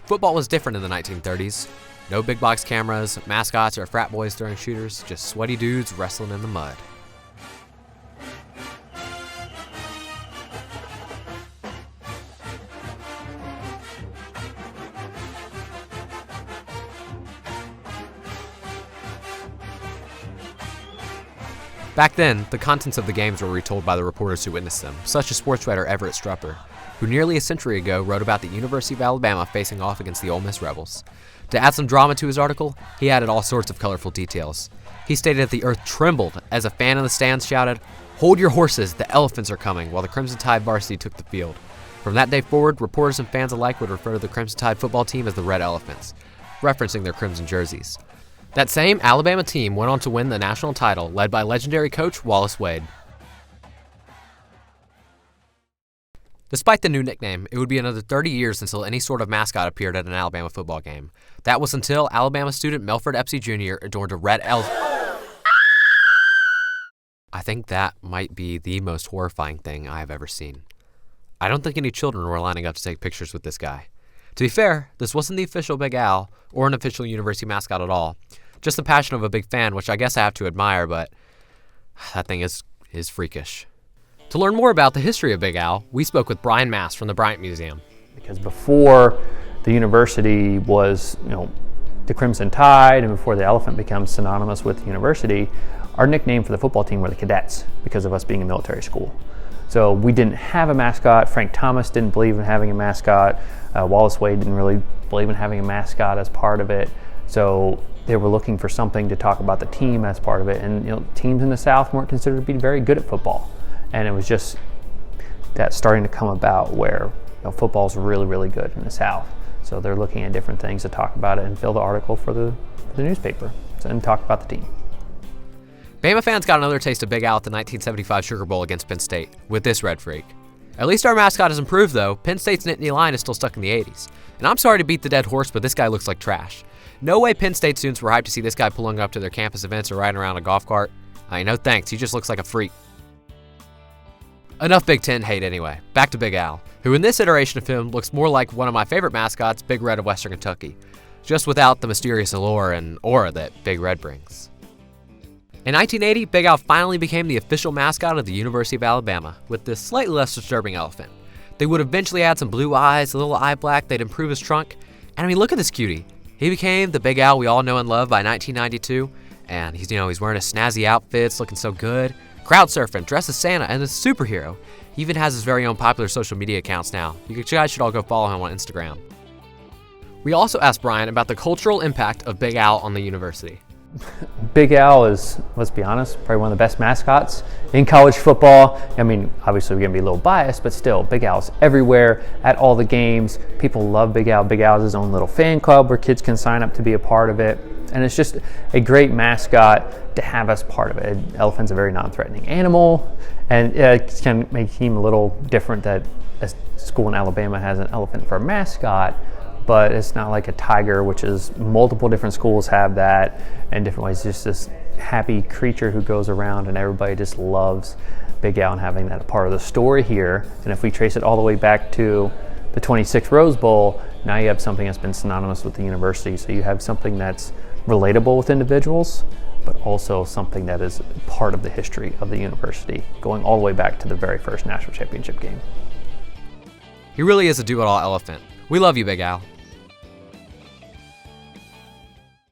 Football was different in the 1930s. No big box cameras, mascots, or frat boys throwing shooters, just sweaty dudes wrestling in the mud. Back then, the contents of the games were retold by the reporters who witnessed them, such as sports writer Everett Strupper, who nearly a century ago wrote about the University of Alabama facing off against the Ole Miss Rebels. To add some drama to his article, he added all sorts of colorful details. He stated that the earth trembled as a fan in the stands shouted, "Hold your horses, the elephants are coming," while the Crimson Tide varsity took the field. From that day forward, reporters and fans alike would refer to the Crimson Tide football team as the Red Elephants, referencing their crimson jerseys. That same Alabama team went on to win the national title, led by legendary coach Wallace Wade. Despite the new nickname, it would be another 30 years until any sort of mascot appeared at an Alabama football game. That was until Alabama student Melford Epsy Jr. adorned a red elephant. I think that might be the most horrifying thing I have ever seen. I don't think any children were lining up to take pictures with this guy. To be fair, this wasn't the official Big Al or an official university mascot at all. Just the passion of a big fan, which I guess I have to admire, but that thing is freakish. To learn more about the history of Big Al, we spoke with Brian Mast from the Bryant Museum. Because before the university was, the Crimson Tide, and before the elephant becomes synonymous with the university, our nickname for the football team were the Cadets because of us being a military school. So we didn't have a mascot. Frank Thomas didn't believe in having a mascot. Wallace Wade didn't really believe in having a mascot as part of it. So they were looking for something to talk about the team as part of it. And teams in the South weren't considered to be very good at football. And it was just that starting to come about where football's really, really good in the South. So they're looking at different things to talk about it and fill the article for the newspaper and talk about the team. Bama fans got another taste of Big Al at the 1975 Sugar Bowl against Penn State with this red freak. At least our mascot has improved, though. Penn State's Nittany Lion is still stuck in the 80s. And I'm sorry to beat the dead horse, but this guy looks like trash. No way Penn State students were hyped to see this guy pulling up to their campus events or riding around a golf cart. No thanks, he just looks like a freak. Enough Big Ten hate anyway. Back to Big Al, who in this iteration of him looks more like one of my favorite mascots, Big Red of Western Kentucky, just without the mysterious allure and aura that Big Red brings. In 1980, Big Al finally became the official mascot of the University of Alabama, with this slightly less disturbing elephant. They would eventually add some blue eyes, a little eye black, they'd improve his trunk, and look at this cutie. He became the Big Al we all know and love by 1992, and he's wearing his snazzy outfits, looking so good, crowd surfing, dressed as Santa, and a superhero. He even has his very own popular social media accounts now. You guys should all go follow him on Instagram. We also asked Brian about the cultural impact of Big Al on the university. Big Al is, let's be honest, probably one of the best mascots in college football. Obviously we're going to be a little biased, but still, Big Al's everywhere at all the games. People love Big Al. Big Al has his own little fan club where kids can sign up to be a part of it. And it's just a great mascot to have as part of it. An elephant's a very non-threatening animal, and it can make him a little different that a school in Alabama has an elephant for a mascot, but it's not like a tiger, which is multiple different schools have that in different ways. It's just this happy creature who goes around, and everybody just loves Big Al and having that a part of the story here. And if we trace it all the way back to the 26th Rose Bowl, now you have something that's been synonymous with the university. So you have something that's relatable with individuals, but also something that is part of the history of the university, going all the way back to the very first national championship game. He really is a do-it-all elephant. We love you, Big Al.